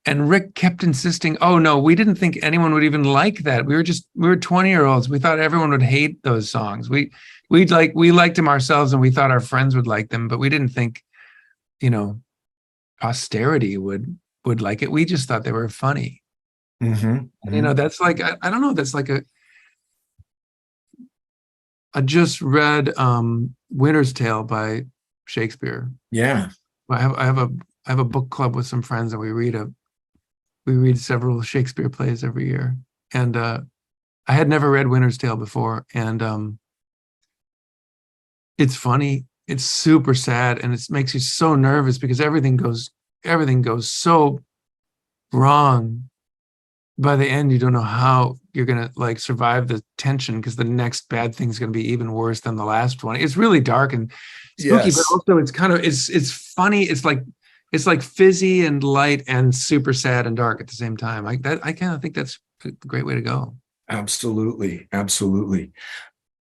and Rick kept insisting, "Oh no, we didn't think anyone would even like that. We were 20-year-olds. We thought everyone would hate those songs. We liked them ourselves, and we thought our friends would like them, but we didn't think, posterity would like it. We just thought they were funny." That's like, I don't know. That's like I just read Winter's Tale by Shakespeare. Yeah. I have a book club with some friends, and we read several Shakespeare plays every year. And I had never read Winter's Tale before, and it's funny. It's super sad, and it makes you so nervous because everything goes so wrong. By the end, you don't know how you're gonna survive the tension, because the next bad thing's gonna be even worse than the last one. It's really dark and spooky, but also it's kind of it's funny. It's like fizzy and light and super sad and dark at the same time. I kind of think that's a great way to go. Absolutely.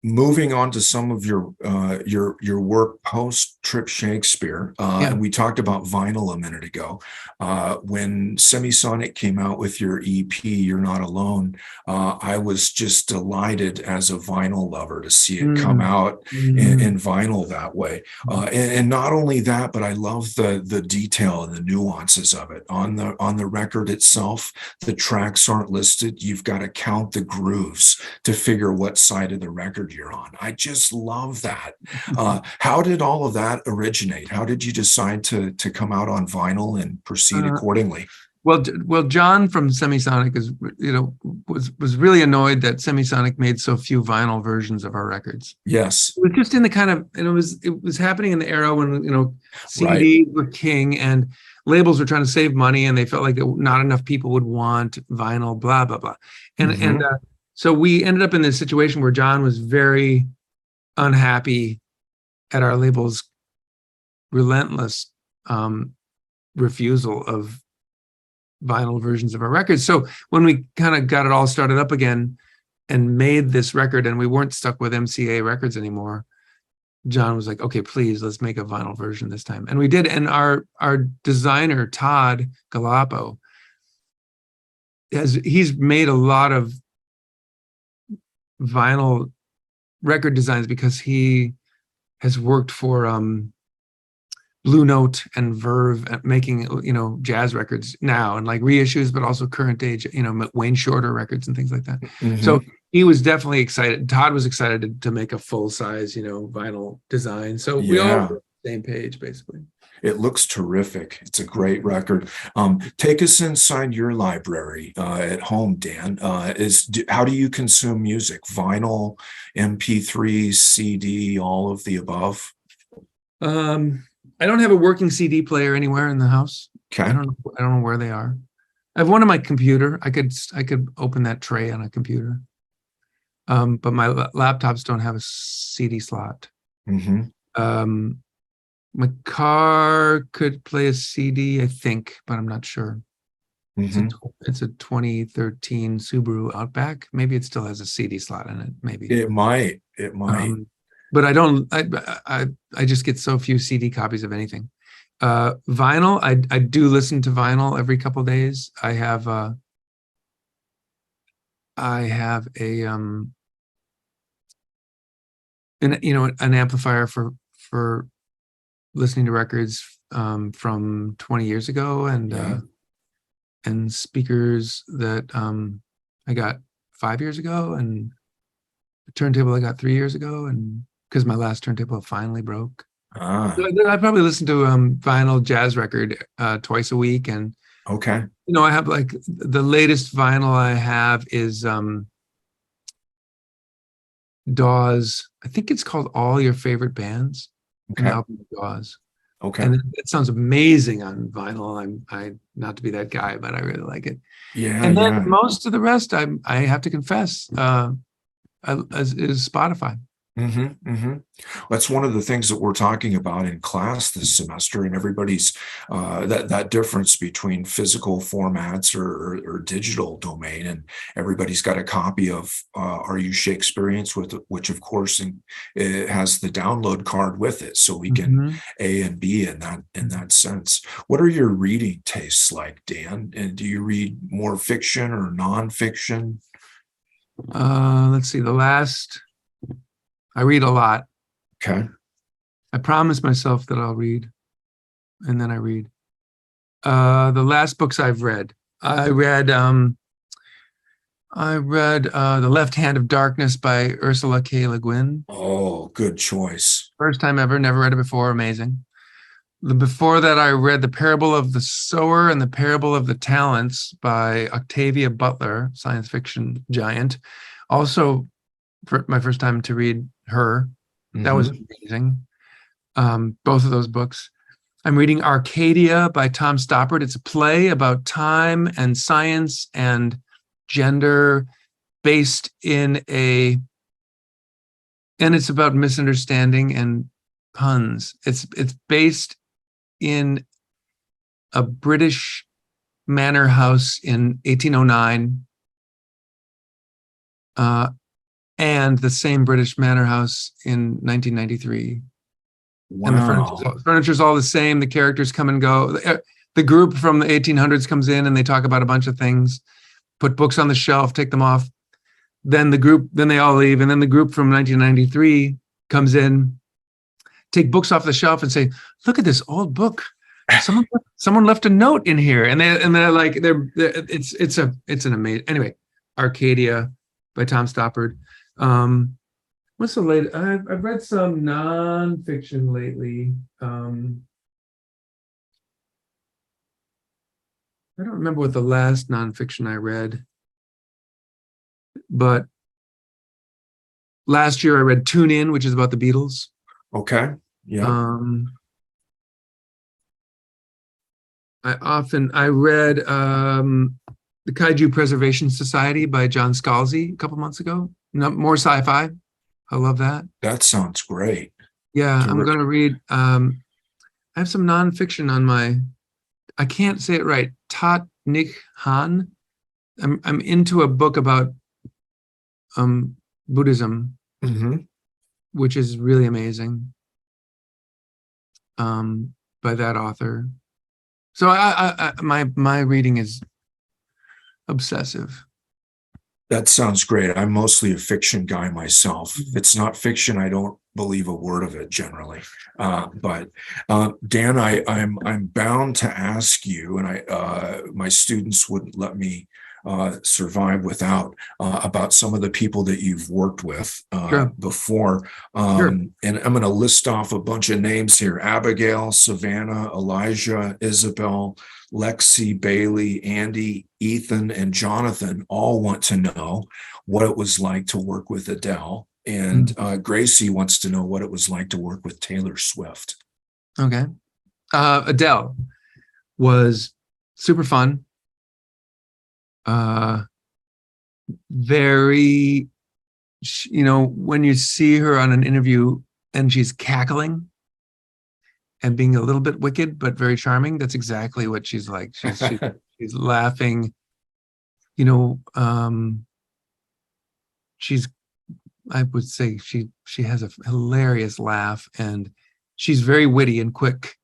Moving on to some of your work post Trip Shakespeare, and we talked about vinyl a minute ago. When Semisonic came out with your EP, You're Not Alone, I was just delighted as a vinyl lover to see it come out in vinyl that way. And not only that, but I love the detail and the nuances of it. On the record itself, the tracks aren't listed. You've got to count the grooves to figure what side of the record you're on. I just love that. How did all of that originate? How did you decide to come out on vinyl and proceed accordingly? Well, John from Semisonic was really annoyed that Semisonic made so few vinyl versions of our records. Yes, it was just in the kind of, and it was happening in the era when CDs were king and labels were trying to save money, and they felt like not enough people would want vinyl, blah blah blah, and so we ended up in this situation where John was very unhappy at our label's relentless refusal of vinyl versions of our records. So when we kind of got it all started up again and made this record, and we weren't stuck with MCA Records anymore, John was like, "Okay, please, let's make a vinyl version this time." And we did. And our designer, Todd Galapo, he's made a lot of vinyl record designs because he has worked for Blue Note and Verve at making jazz records now, and like reissues, but also current age Wayne Shorter records and things like that. So he was definitely excited. Todd was excited to make a full size vinyl design. So we all were on the same page basically. It looks terrific. It's a great record. Take us inside your library at home, Dan. How do you consume music? Vinyl, MP3, CD, all of the above? I don't have a working CD player anywhere in the house. Okay. I don't know where they are. I have one on my computer. I could open that tray on a computer. But my laptops don't have a CD slot. My car could play a CD, I think, but I'm not sure. It's a 2013 Subaru Outback. Maybe it still has a CD slot in it. Maybe it might. But I don't. I just get so few CD copies of anything. Vinyl. I do listen to vinyl every couple of days. I have a an amplifier for listening to records from 20 years ago, and speakers that I got 5 years ago, and a turntable I got 3 years ago, and because my last turntable finally broke. Ah, I probably listen to vinyl jazz record twice a week, and okay. I have like the latest vinyl I have is Dawes. I think it's called All Your Favorite Bands, an Okay. album of Dawes, Okay. and it sounds amazing on vinyl. I not to be that guy, but I really like it. Yeah, And then yeah. most of the rest, I have to confess, is Spotify. That's one of the things that we're talking about in class this semester, and everybody's that difference between physical formats or digital domain, and everybody's got a copy of Are You Shakespeareans, with which of course it has the download card with it, so we can Mhm. A and B in that sense. What are your reading tastes like, Dan? And do you read more fiction or nonfiction? Let's see. I read a lot. Okay. I promise myself that I'll read, and then I read. The last books I've read, I read The Left Hand of Darkness by Ursula K. Le Guin. Oh, good choice. First time ever, never read it before, amazing. Before that, I read The Parable of the Sower and The Parable of the Talents by Octavia Butler, science fiction giant. Also, for my first time to read her. That was amazing. Both of those books. I'm reading Arcadia by Tom Stoppard. It's a play about time and science and gender based and it's about misunderstanding and puns. It's based in a British manor house in 1809, and the same British manor house in 1993. And the furniture's all the same. The characters come and go. The group from the 1800s comes in and they talk about a bunch of things, put books on the shelf, take them off. Then they all leave. And then the group from 1993 comes in, take books off the shelf and say, look at this old book. Someone left a note in here. And they're like, it's an amazing, anyway, Arcadia by Tom Stoppard. What's the latest? I've read some nonfiction lately. I don't remember what the last nonfiction I read, but last year I read Tune In, which is about the Beatles. Okay. Yeah. I read The Kaiju Preservation Society by John Scalzi a couple months ago. More sci-fi. I love that. That sounds great. Yeah, Terrific. I'm going to read. I have some nonfiction on my. I can't say it right. Tat Nik Han. I'm into a book about Buddhism, which is really amazing. By that author. So my reading is obsessive. That sounds great. I'm mostly a fiction guy myself. If it's not fiction, I don't believe a word of it generally. But Dan, I'm bound to ask you, and my students wouldn't let me survive without about some of the people that you've worked with before. And I'm going to list off a bunch of names here: Abigail, Savannah, Elijah, Isabel, Lexi, Bailey, Andy, Ethan, and Jonathan all want to know what it was like to work with Adele. And Gracie wants to know what it was like to work with Taylor Swift. Okay. Adele was super fun. Very, when you see her on an interview and she's cackling and being a little bit wicked, but very charming, that's exactly what she's like. She's laughing, I would say she has a hilarious laugh, and she's very witty and quick,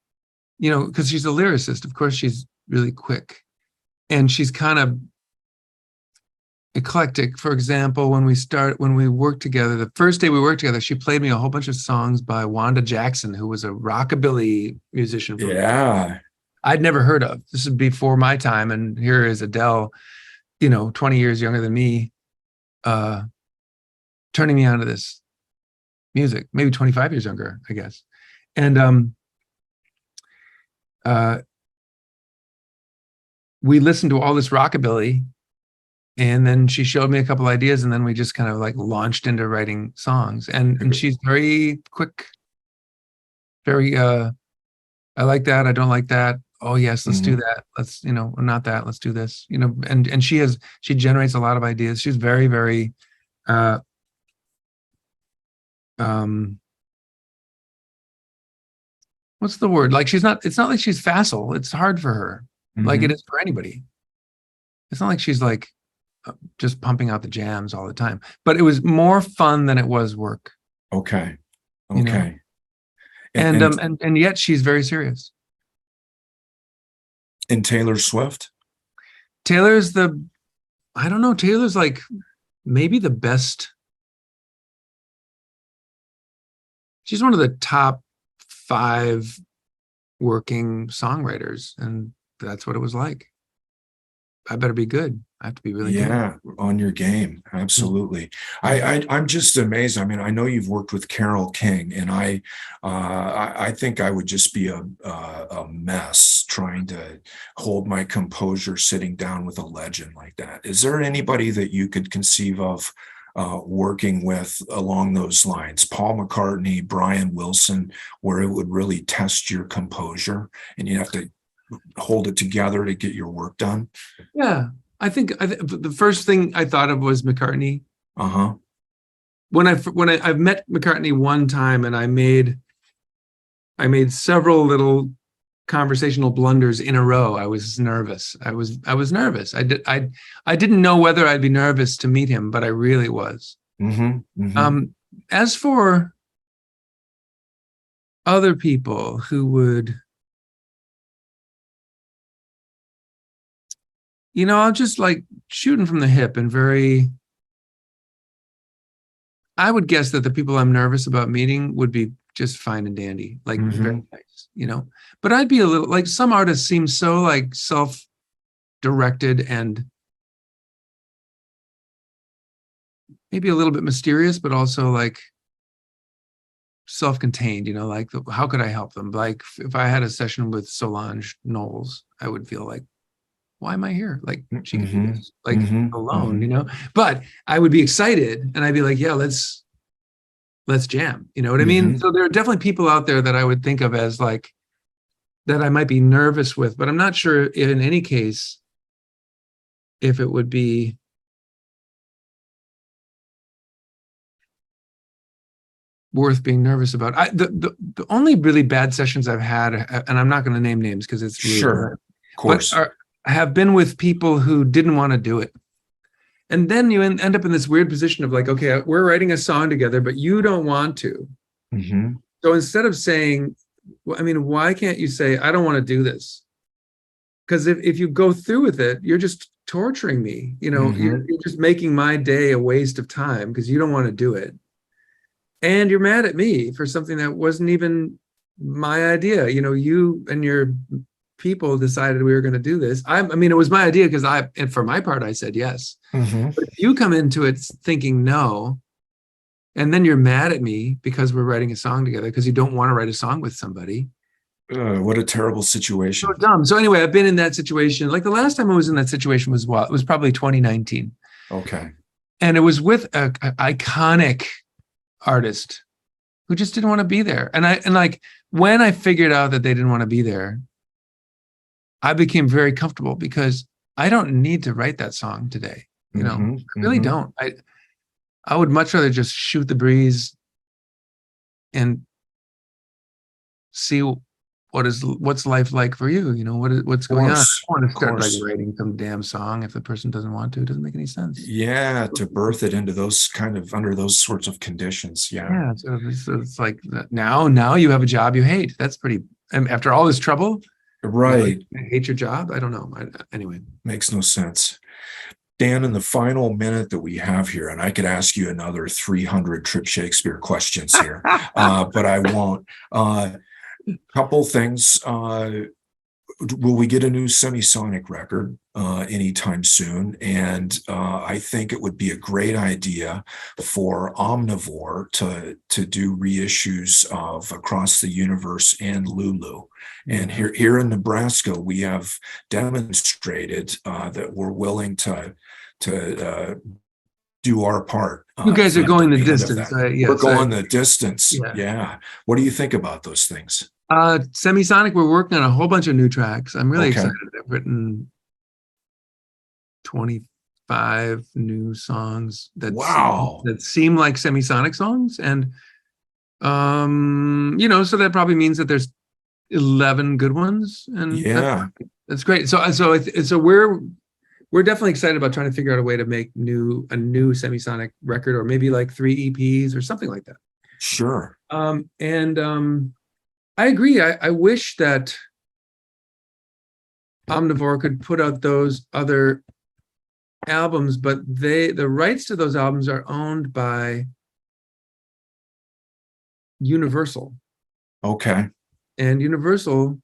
because she's a lyricist. Of course, she's really quick, and she's kind of eclectic. For example, when we worked together, the first day we worked together, she played me a whole bunch of songs by Wanda Jackson, who was a rockabilly musician. I'd never heard of. This is before my time, and here is Adele, 20 years younger than me, turning me on to this music, maybe 25 years younger, I guess. And we listened to all this rockabilly, and then she showed me a couple ideas, and then we just kind of like launched into writing songs. And she's very quick, very I like that, I don't like that. Oh yes, let's do that. Let's, not that, let's do this. And she generates a lot of ideas. She's very, very what's the word? Like it's not like she's facile. It's hard for her, like it is for anybody. It's not like she's like just pumping out the jams all the time, but it was more fun than it was work. Okay. And yet she's very serious. And Taylor Swift? Taylor's I don't know, Taylor's like maybe the best. She's one of the top 5 working songwriters, and that's what it was like. I better be good. I have to be really good. On your game. Absolutely. I'm just amazed. I mean, I know you've worked with Carole King, and I think I would just be a mess trying to hold my composure sitting down with a legend like that. Is there anybody that you could conceive of working with along those lines? Paul McCartney, Brian Wilson, where it would really test your composure and you have to hold it together to get your work done? Yeah, I think the first thing I thought of was McCartney. When I've met McCartney one time, and I made several little conversational blunders in a row. I was nervous. I was nervous. I didn't know whether I'd be nervous to meet him, but I really was. As for other people who would, I'm just like shooting from the hip and I would guess that the people I'm nervous about meeting would be just fine and dandy, like very nice, but I'd be a little, like, some artists seem so like self-directed and maybe a little bit mysterious, but also like self-contained, like how could I help them? Like if I had a session with Solange Knowles, I would feel like, why am I here? Like she could do this, like alone, but I would be excited and I'd be like, yeah, let's jam. You know what I mean? So there are definitely people out there that I would think of as like, that I might be nervous with, but I'm not sure if in any case, if it would be worth being nervous about. The only really bad sessions I've had, and I'm not going to name names because it's really sure, of course, have been with people who didn't want to do it. And then you end up in this weird position of like, okay, we're writing a song together, but you don't want to. So instead of saying, I mean, why can't you say, I don't want to do this? Because if you go through with it, you're just torturing me. You're just making my day a waste of time because you don't want to do it. And you're mad at me for something that wasn't even my idea. You and your people decided we were going to do this. I mean, it was my idea because and for my part, I said yes. But if you come into it thinking no, and then you're mad at me because we're writing a song together because you don't want to write a song with somebody. What a terrible situation. So dumb. So anyway, I've been in that situation. Like the last time I was in that situation was it was probably 2019. Okay. And it was with an iconic artist who just didn't want to be there. And like when I figured out that they didn't want to be there, I became very comfortable because I don't need to write that song today. I really don't. I would much rather just shoot the breeze and see what's life like for you. What's going on. I don't want to start like writing some damn song if the person doesn't want to. It doesn't make any sense. Yeah, to birth it into those under those sorts of conditions. Yeah. So it's like now you have a job you hate. That's pretty. And after all this trouble, right? You hate your job. I don't know. Anyway, makes no sense. Dan, in the final minute that we have here, and I could ask you another 300 Trip Shakespeare questions here, but I won't. Couple things. will we get a new Semisonic record anytime soon? And I think it would be a great idea for Omnivore to do reissues of Across the Universe and Lulu. And here in Nebraska, we have demonstrated that we're willing to do our part. You guys are going the distance. We're going the distance. Yeah. Yeah. What do you think about those things? Semisonic, we're working on a whole bunch of new tracks. I'm really excited. I've written 25 new songs that seem like Semisonic songs. And, so that probably means that there's 11 good ones. And that's great. So we're definitely excited about trying to figure out a way to make a new Semisonic record, or maybe like 3 EPs or something like that. Sure. I agree. I wish that Omnivore could put out those other albums, but the rights to those albums are owned by Universal. Okay. And Universal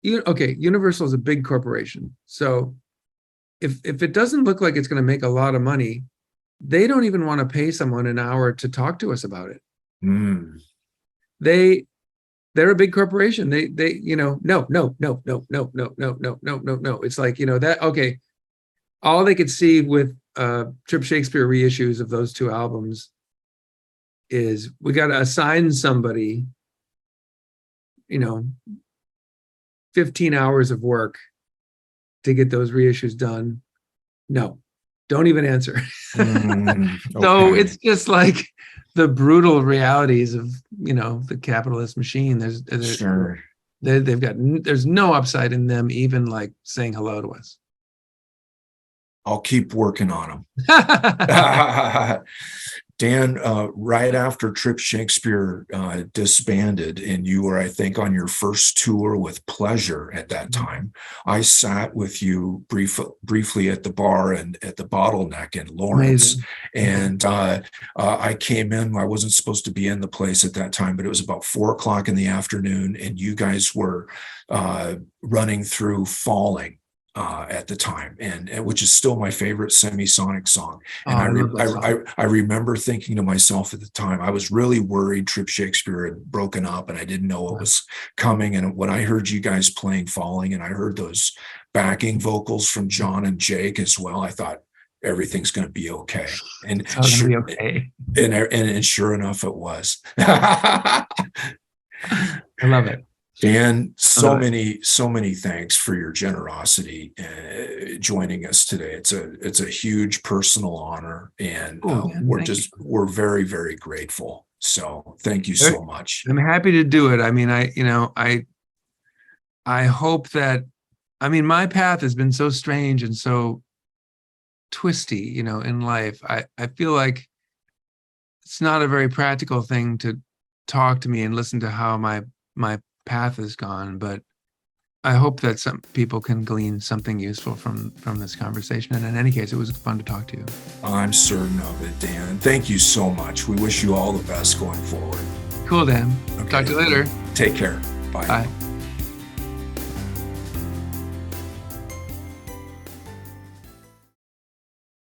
is a big corporation. So if it doesn't look like it's going to make a lot of money, they don't even want to pay someone an hour to talk to us about it. They're a big corporation. No. It's like, all they could see with Trip Shakespeare reissues of those 2 albums is we got to assign somebody, 15 hours of work to get those reissues done. No. Don't even answer. So it's just like the brutal realities of, the capitalist machine. There's no upside in them even like saying hello to us. I'll keep working on them. Dan, right after Trip Shakespeare disbanded, and you were, I think, on your first tour with Pleasure at that time, I sat with you briefly at the bar and at the Bottleneck in Lawrence. Amazing. And I came in, I wasn't supposed to be in the place at that time, but it was about 4:00 in the afternoon, and you guys were running through Falling at the time, and which is still my favorite Semisonic song. And I remember thinking to myself at the time, I was really worried Trip Shakespeare had broken up and I didn't know what was coming. And when I heard you guys playing Falling, and I heard those backing vocals from John and Jake as well, I thought everything's going to be okay. And and sure enough, it was. I love it. Dan, so many thanks for your generosity joining us today. It's a huge personal honor, and we're very, very grateful. So thank you so much. I'm happy to do it. I mean, I hope that, my path has been so strange and so twisty, in life. I feel like it's not a very practical thing to talk to me and listen to how my path is gone, but I hope that some people can glean something useful from this conversation. And in any case, it was fun to talk to you. I'm certain of it, Dan. Thank you so much. We wish you all the best going forward. Cool, Dan. Okay. Talk to you later. Take care. Bye. Bye.